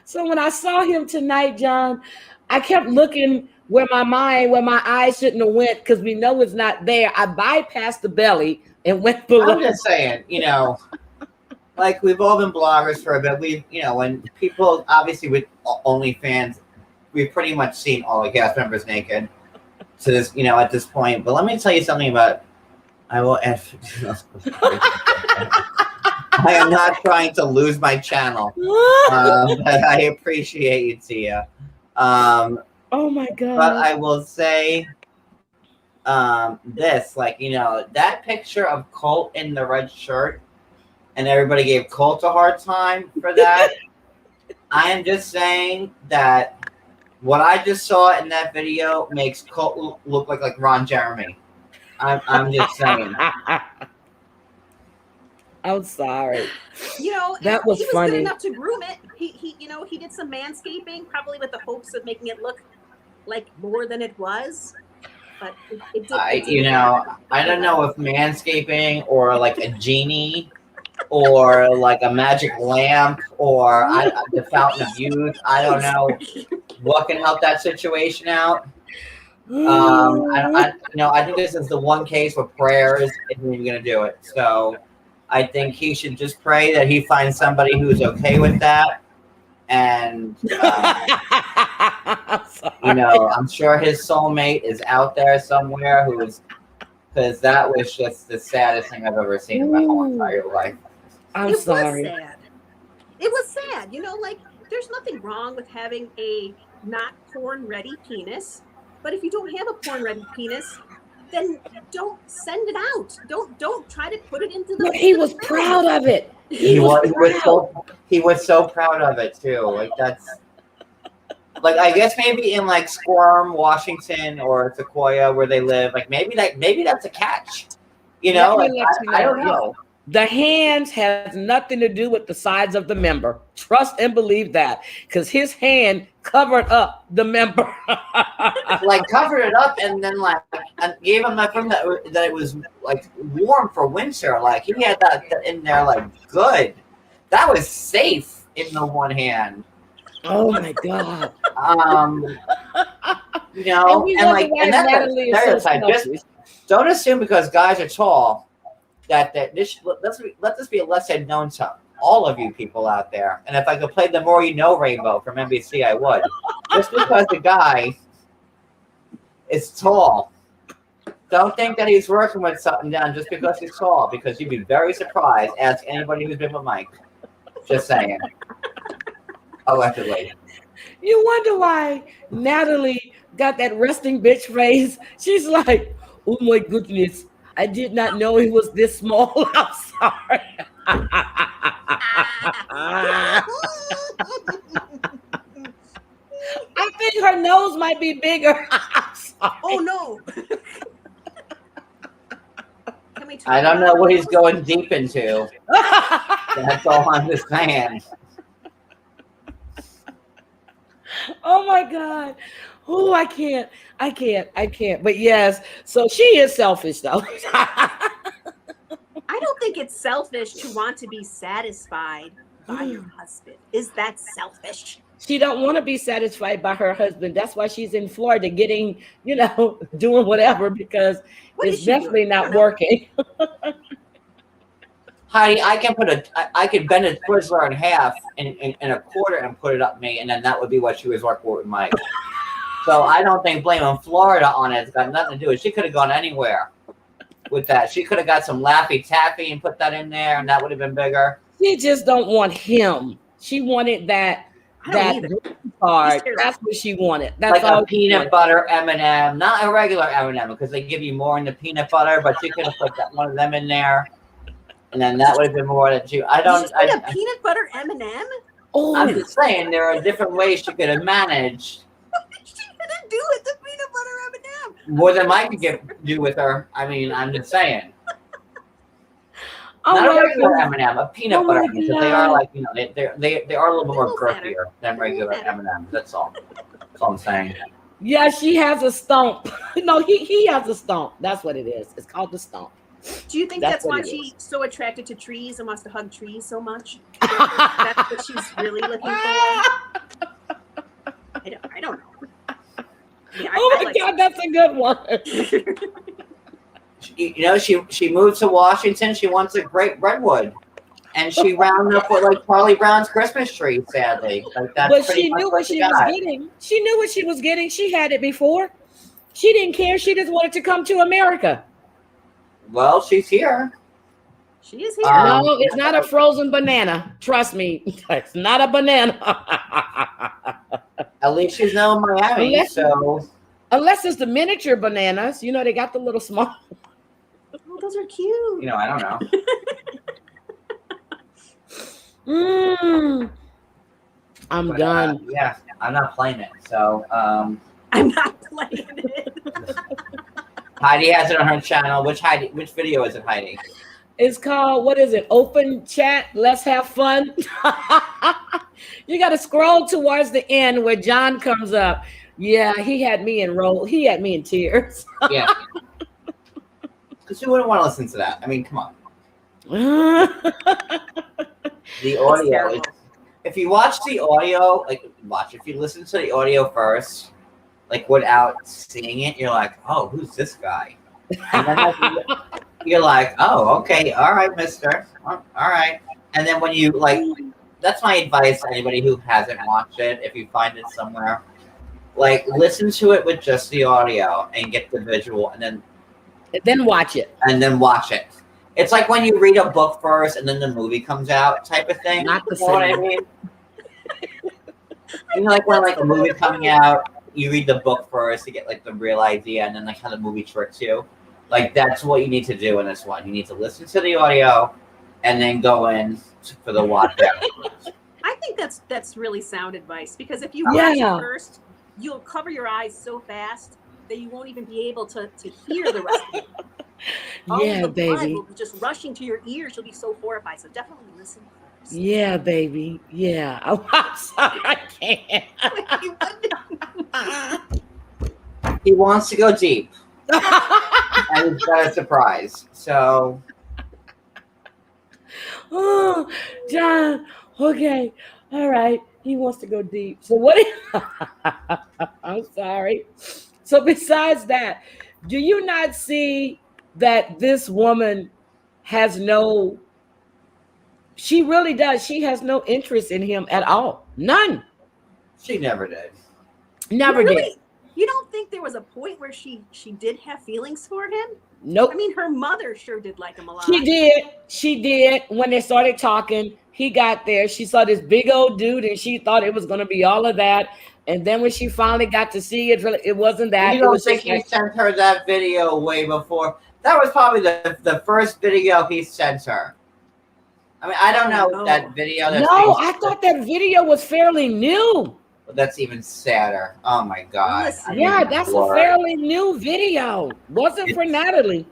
So when I saw him tonight, John, I kept looking where my eyes shouldn't have went because we know it's not there. I bypassed the belly and went below. I'm just saying, like we've all been bloggers for a bit. We've, when people obviously with OnlyFans, we've pretty much seen all the cast members naked to this, at this point. But let me tell you something about. I will. I am not trying to lose my channel, but I appreciate you, Tia. Oh my God. But I will say this, like, that picture of Colt in the red shirt, and everybody gave Colt a hard time for that. I am just saying that what I just saw in that video makes Colt look like Ron Jeremy. I'm just saying. I'm sorry. That was he was funny. good enough to groom it. He did some manscaping, probably with the hopes of making it look like more than it was. But it did. I don't know if manscaping or like a genie or like a magic lamp or the fountain of youth. I don't know what can help that situation out. I think this is the one case where prayer isn't even going to do it. So I think he should just pray that he finds somebody who's okay with that. And, I'm sure his soulmate is out there somewhere because that was just the saddest thing I've ever seen in my whole entire life. I'm sorry. Was sad. It was sad. Like, there's nothing wrong with having a not porn-ready penis. But if you don't have a porn-ready penis, then don't send it out. Don't try to put it into the. But he was proud of it. He was so proud of it too. Like that's like I guess maybe in like Squirm, Washington, or Sequoia where they live, like maybe that's a catch. Let me Like, let you I don't know. The hands has nothing to do with the size of the member. Trust and believe that, because his hand covered up the member. Like covered it up and then like and gave him that from that it was like warm for winter. Like he had that in there like good. That was safe in the one hand. Oh my God. Um, And we and wonder like, why and that's a Natalie is so stereotype. Just selfish. don't assume because guys are tall that this let this be a lesson known to all of you people out there. And if I could play the More You Know rainbow from NBC, I would. Just because the guy is tall, don't think that he's working with something down just because he's tall, because you'd be very surprised. Ask anybody who's been with Mike. Just saying. Allegedly. You wonder why Natalie got that resting bitch face. She's like, oh my goodness, I did not know he was this small. I'm sorry. I think her nose might be bigger. I'm sorry. Oh no. Can we talk I don't about know what he's those? going deep into. That's all I'm just saying. Oh my God. Oh, I can't. But yes, so she is selfish though. I don't think it's selfish to want to be satisfied by your husband. Is that selfish? She don't want to be satisfied by her husband. That's why she's in Florida getting, doing whatever, because What is it's she doing? definitely I not don't know. working. Heidi, I could bend a Twizzler in half in a quarter and put it up me, and then that would be what she was working with Mike. So I don't think blaming Florida on it. It's got nothing to do with it. She could have gone anywhere with that. She could have got some Laffy Taffy and put that in there, and that would have been bigger. She just don't want him. She wanted that I don't either. green card. He's terrible. That's what she wanted. That's Like all a peanut butter M&M, not a regular M&M, because they give you more in the peanut butter, but she could have put one of them in there, and then that would have been more than you. Did you say a peanut butter M&M? Oh, I'm just saying there are different ways she could have managed What is she gonna do with the peanut butter M&M? more than Mike could do with her. I mean, I'm just saying. oh Not a my regular God. M&M, a peanut Oh butter my because they are God. like, they are a little bit more They're a little girthier than regular M&Ms. That's all. That's all I'm saying. Yeah, she has a stump. No, he has a stump. That's what it is. It's called the stump. Do you think That's that's what why it she's so attracted to trees and wants to hug trees so much? That's what she's really looking for. I don't know. Yeah, Oh I my like God, that's a good one. She moved to Washington. She wants a great redwood, and she rounded up with like Charlie Brown's Christmas tree. Sadly, like that's But pretty she much knew what what she she was got. getting. She knew what she was getting. She had it before. She didn't care. She just wanted to come to America. Well, she's here. She is here. Um, No, it's not a frozen banana. Trust me, it's not a banana. At least she's now in Miami, Unless- so Unless it's the miniature bananas. They got the little small. Oh, those are cute. I don't know. I'm But, done. yeah, I'm not playing it. So I'm not playing it. Heidi has it on her channel. Which video is it, Heidi? It's called, what is it? Open chat. Let's have fun. You got to scroll towards the end where John comes up. Yeah, he had me in tears. Yeah. Because you wouldn't want to listen to that. I mean, come on. The audio. terrible. If you watch the audio, if you listen to the audio first, without seeing it, you're like, oh, who's this guy? And then you're like, oh, okay, all right, mister. All right. And then when you, that's my advice to anybody who hasn't watched it, if you find it somewhere. Listen to it with just the audio and get the visual, and Then watch it. watch it. It's like when you read a book first and then the movie comes out, type of thing. Not the You know what I same. mean? When a movie coming out, you read the book first to get the real idea, and then how the movie tricks you. That's what you need to do in this one. You need to listen to the audio, and then go in for the watch. I think that's really sound advice, because if you watch Yeah. it first, you'll cover your eyes so fast that you won't even be able to hear the rest of it. All Yeah, the blood baby. will be just rushing to your ears. You'll be so horrified. So definitely listen first. Yeah, baby. Yeah. I'm sorry. I can't. He wants to go deep, and he's got a surprise. So Oh, John. Okay. All right. He wants to go deep. So what? I'm sorry. So besides that, do you not see that this woman has no? She really does. She has no interest in him at all. None. She never did. You Never did. really, you don't think there was a point where she did have feelings for him? Nope. I mean, her mother sure did like him a lot. She did. She did. When they started talking, he got there. She saw this big old dude, and she thought it was going to be all of that. And then when she finally got to see it, it wasn't that. You It don't was think just he like, sent her that video way before? That was probably the first video he sent her. I mean, I don't know Oh, no. that video. That's no, being- I thought that video was fairly new. That's even sadder. Oh my god. Listen. Yeah, that's a Lord. fairly new video. Wasn't for Natalie.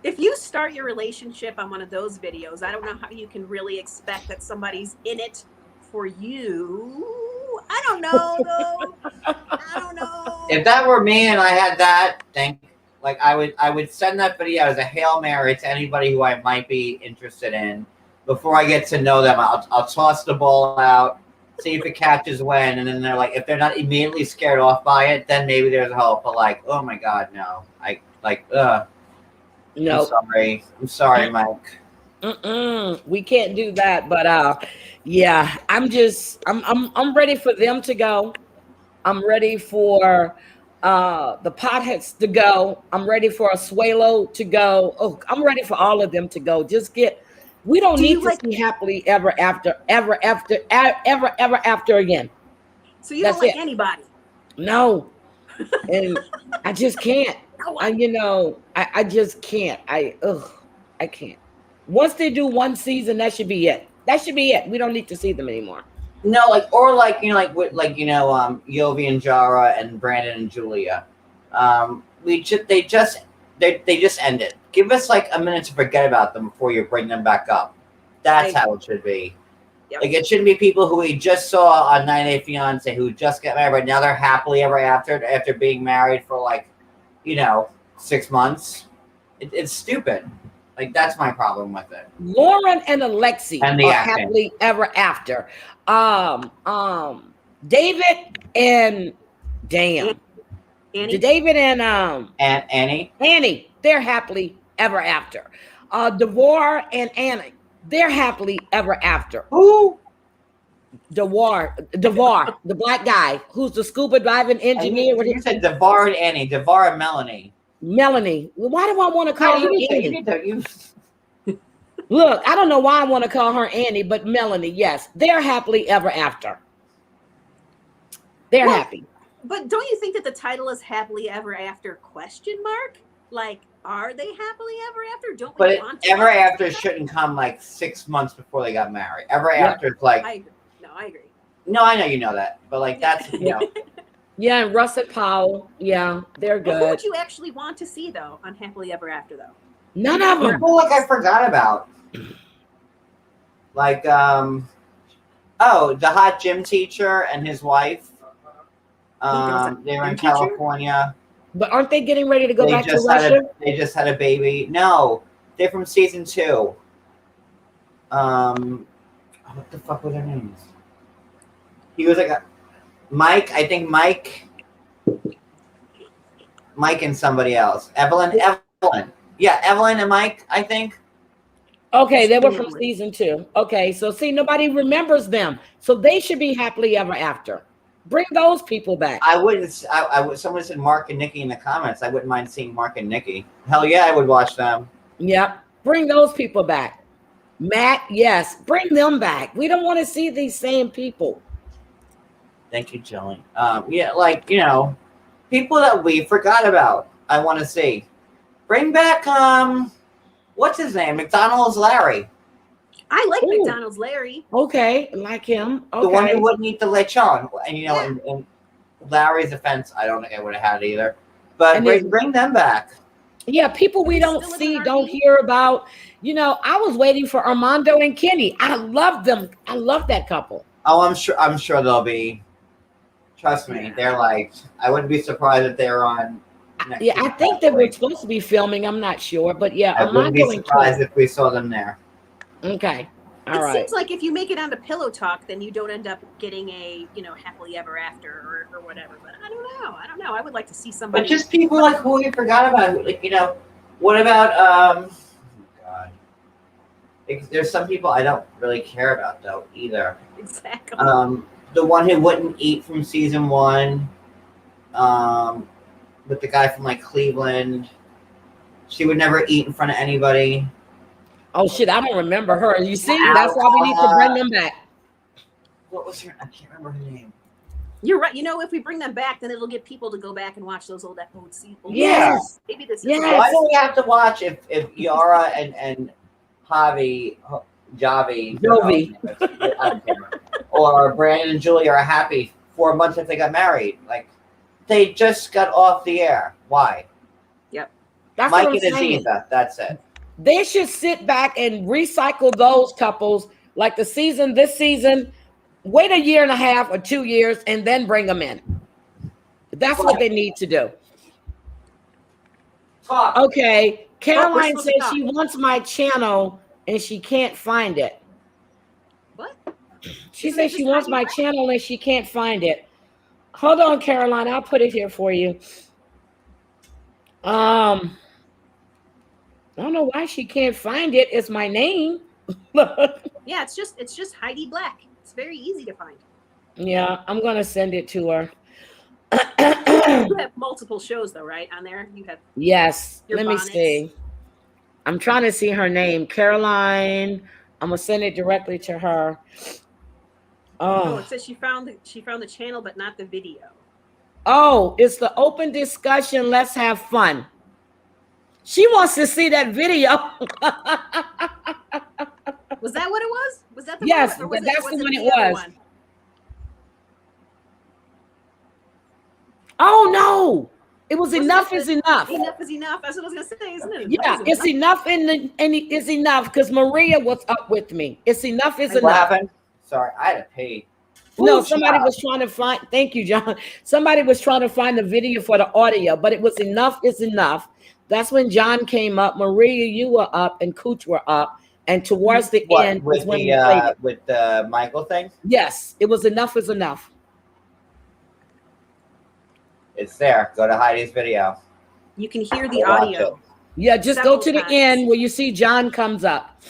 If you start your relationship on one of those videos, I don't know how you can really expect that somebody's in it for you. I don't know, though. I don't know. If that were me and I had that, I would send that video as a Hail Mary to anybody who I might be interested in. Before I get to know them, I'll toss the ball out, see if it catches wind, and then they're like, if they're not immediately scared off by it, then maybe there's hope. But like, oh my god, no. No, I'm sorry, Mike. we can't do that. But yeah, I'm ready for them to go. I'm ready for the potheads to go. I'm ready for Asuelo to go. Oh, I'm ready for all of them to go. We don't need to see happily ever after again. So you That's don't like it. anybody? No, and I just can't. I just can't. I can't. Once they do one season, that should be it. That should be it. We don't need to see them anymore. No, Yovi and Jara and Brandon and Julia. They just ended. Give us like a minute to forget about them before you bring them back up. That's how it should be. Yep. Like, it shouldn't be people who we just saw on 90 Day Fiance who just got married, but now they're happily ever after being married for 6 months. It's stupid. Like, that's my problem with it. Lauren and Alexi And the are acting. happily ever after. David and Annie? David and And Annie, Annie, they're happily ever after. Devar and Annie, they're happily ever after. who? Devar, the black guy who's the scuba diving engineer. You said Devar and Annie, Devar and Melanie. Melanie. Why do I want to call her You Annie? need to- Look, I don't know why I want to call her Annie, but Melanie, yes, they're happily ever after. They're happy. But don't you think that the title is happily ever after question mark? Like, are they happily ever after? Don't we But want to ever know? after shouldn't come like 6 months before they got married. Ever Yeah. after is like, I agree. No, I agree. no, I know you know that, but like that's Yeah, and Russet Powell, yeah, they're But who good. would you actually want to see though on happily ever after though? None of them. people like I forgot about. Like the hot gym teacher and his wife. They were in gym teacher? California. But aren't they getting ready to go back to Russia? They just had a baby. No, they're from season 2. What the fuck were their names? He was like Mike. I think Mike and somebody else. Evelyn. Yeah, Evelyn and Mike, I think. Okay, they were from season 2. Okay, so see, nobody remembers them. So they should be happily ever after. Bring those people back. I wouldn't. I would. Someone said Mark and Nikki in the comments. I wouldn't mind seeing Mark and Nikki. Hell yeah, I would watch them. Yep. Bring those people back. Matt, yes, bring them back. We don't want to see these same people. Thank you, Jillian. Yeah, people that we forgot about. I want to see. Bring back what's his name? McDonald's Larry. I like Ooh. McDonald's Larry. Okay, like him. Okay. The one who wouldn't eat the lechon. And in Larry's offense, I don't think I would have had it either. But And bring them back. Yeah, people we don't Still see, in don't RV? hear about. I was waiting for Armando and Kenny. I love them. I love that couple. Oh, I'm sure they'll be. Trust me, they're like. I wouldn't be surprised if they were on. Next Yeah, I week, think they were probably. supposed to be filming. I'm not sure, but yeah, I wouldn't be Armando and surprised Kenny. if we saw them there. Okay. All it right. seems like if you make it onto Pillow Talk, then you don't end up getting a, happily ever after or whatever. But I don't know. I would like to see somebody. But just people like who we forgot about. Like, what about oh God. There's some people I don't really care about though either. Exactly. The one who wouldn't eat from season 1, with the guy from like Cleveland. She would never eat in front of anybody. Oh shit, I don't remember her. You see, Wow. that's why we need to bring them back. What was her? I can't remember her name. You're right. If we bring them back, then it'll get people to go back and watch those old episodes. Yes. Maybe this is Yes. Why do we have to watch if Yara and Javi, Jovi. I don't care, or Brandon and Julie are happy 4 months if they got married? Like, they just got off the air. Why? Yep. That's Mike what I'm and saying. Aziza. That's it. They should sit back and recycle those couples like this season, wait a year and a half or 2 years and then bring them in. That's what they need to do. Talk. Okay. Caroline supposed says to talk. she wants my channel and she can't find it. What? She says she wants my channel and she can't find it. Hold on, Caroline. I'll put it here for you. I don't know why she can't find it. It's my name. Yeah, it's just Heidi Black. It's very easy to find. Yeah, I'm gonna send it to her. You have multiple shows though, right? On there, you have. Yes. Your Let bonnets. me see. I'm trying to see her name. Caroline. I'm gonna send it directly to her. Oh, it says she found the channel, but not the video. Oh, it's the open discussion. Let's have fun. She wants to see that video. Was that what it was? Was that the Yes, one? Or was that's was the one it the other was. one? Oh no. It was Wasn't enough it is the- enough. Enough is enough. That's what I was gonna say, isn't it? Yeah, it's enough it's enough because Maria was up with me. It's enough is What enough. happened? Sorry, I had to pay. No, Ooh, somebody child. was trying to find, thank you, John. Somebody was trying to find the video for the audio, but it was enough is enough. That's when John came up, Maria, you were up, and Cooch were up. And towards the What, end with was when we played the it. with the Michael thing? Yes, it was enough is enough. It's there. Go to Heidi's video. You can hear the Watch audio. it. Yeah, just Several go to the times. end where you see John comes up.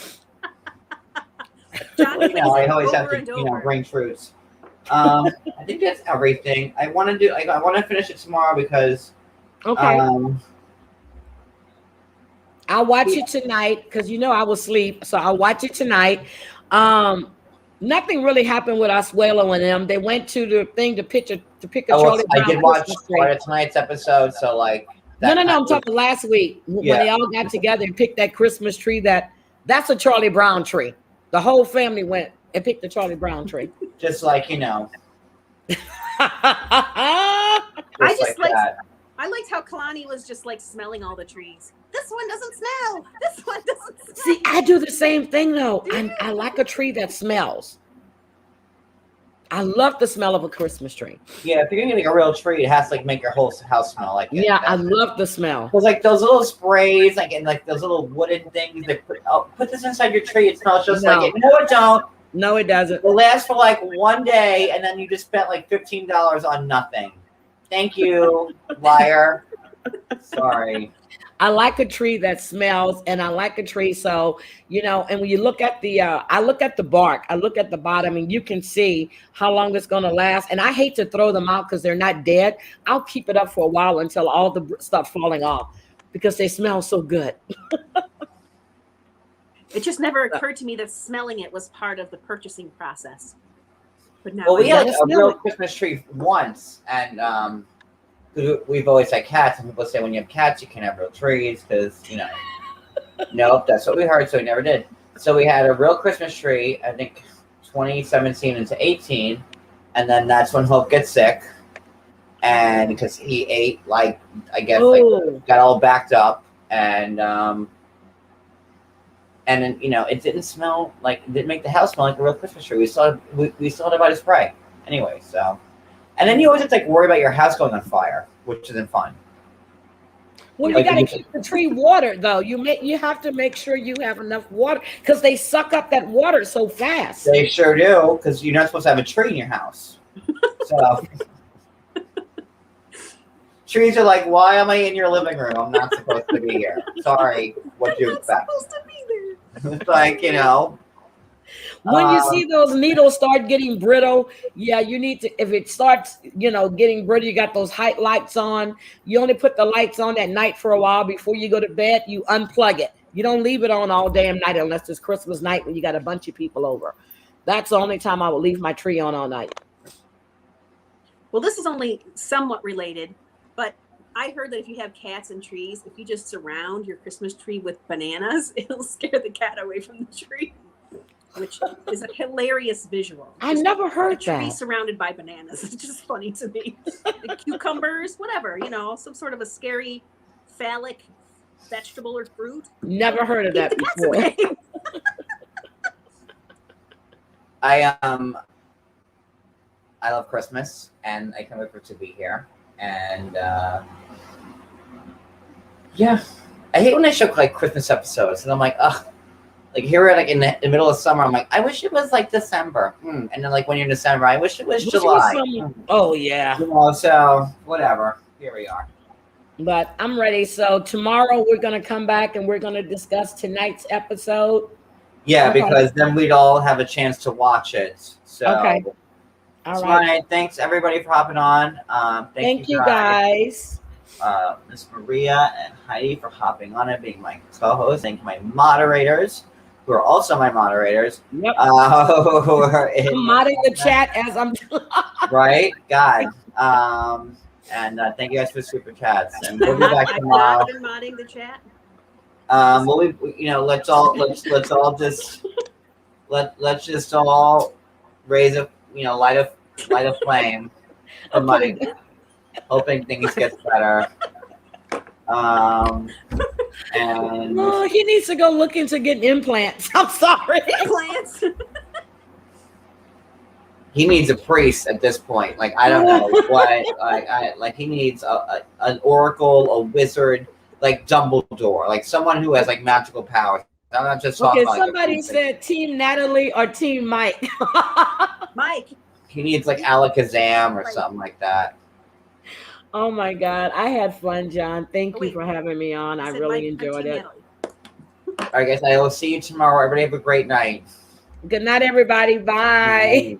John plays I it always have over to, and over. bring fruits. I think that's everything. I want to do. I want to finish it tomorrow because. Okay. I'll watch Yeah. it tonight because I will sleep. So I'll watch it tonight. Nothing really happened with Oswelo and them. They went to the thing to pick a Charlie I Brown did watch Christmas tree. part of tonight's episode, so like. No, that I'm talking last week when Yeah. they all got together and picked that Christmas tree. That's a Charlie Brown tree. The whole family went and picked the Charlie Brown tree. Just like I just like that. I liked how Kalani was just like smelling all the trees. This one doesn't smell. This one doesn't smell. See, I do the same thing though. I like a tree that smells. I love the smell of a Christmas tree. Yeah, if you're gonna make a real tree, it has to like make your whole house smell like it. Yeah, I love the smell. There's like those little sprays, like and like those little wooden things that put this inside your tree. It smells just like it. No, it don't. No, it doesn't. It lasts for like one day, and then you just spent like $15 on nothing. Thank you, liar. Sorry. I like a tree that smells, and I like a tree so and when you look at I look at the bark, I look at the bottom, and you can see how long it's going to last. And I hate to throw them out because they're not dead. I'll keep it up for a while until all the stuff falling off because they smell so good. It just never occurred to me that smelling it was part of the purchasing process. But now Well, we I had gotta a smell real it. Christmas tree once, and we've always had cats, and people say when you have cats, you can't have real trees because Nope, that's what we heard, so we never did. So we had a real Christmas tree, I think 2017 into 18, and then that's when Hope gets sick, and because he ate like I guess Ooh. got all backed up, and then it didn't smell like it didn't make the house smell like a real Christmas tree. We still had to buy the spray anyway. So, and then you always have to worry about your house going on fire, which isn't fun. Well, you Like, got to you- keep the tree watered though. You have to make sure you have enough water because they suck up that water so fast. they sure do, because you're not supposed to have a tree in your house. So trees are like, why am I in your living room? I'm not supposed to be here. Sorry, what do you I'm not expect? supposed to be there. It's like, When you um, see those needles start getting brittle, yeah, you need to. If it starts, getting brittle, you got those height lights on. You only put the lights on at night for a while before you go to bed. You unplug it. You don't leave it on all damn night unless it's Christmas night when you got a bunch of people over. That's the only time I will leave my tree on all night. Well, this is only somewhat related, but I heard that if you have cats and trees, if you just surround your Christmas tree with bananas, it'll scare the cat away from the tree, which is a hilarious visual. I Just never a heard tree that. surrounded by bananas. It's just funny to me. Like cucumbers, whatever, some sort of a scary phallic vegetable or fruit. Never heard of Keep that the cats before. away. I love Christmas, and I can't wait for it to be here. And yeah, I hate when they show like Christmas episodes, and I'm like, ugh. Like here we're like in the middle of summer. I'm like, I wish it was like December. And then like when you're in December, I wish it was July. Oh yeah. So whatever. Here we are. But I'm ready. So tomorrow we're gonna come back and we're gonna discuss tonight's episode. Yeah, Okay. because then we'd all have a chance to watch it. So Okay. All so, right. thanks everybody for hopping on. Thank you guys. Miss Maria and Heidi for hopping on and being my co-host. Thank you, my moderators, who are also my moderators. Yep. Who are in I'm modding the chat as I'm right, God. And thank you guys for the super chats. And we'll be back I've tomorrow. not been modding the chat. We'll be, let's all just let's just all raise a light a flame for Mike, hoping things get better. And Oh, he needs to go look into getting implants. I'm sorry. Plants. he needs a priest at this point. Like I don't know what. Like he needs an oracle, a wizard, like Dumbledore, like someone who has like magical powers. I'm not just talking Okay, about, like, somebody said Team Natalie or Team Mike. Mike. he needs like Alakazam or something like that. Oh my God. I had fun, John. Thank you wait. for having me on. I said really Mike, I'm enjoyed Team it. Natalie. All right, guys. I will see you tomorrow. Everybody have a great night. Good night, everybody. Bye.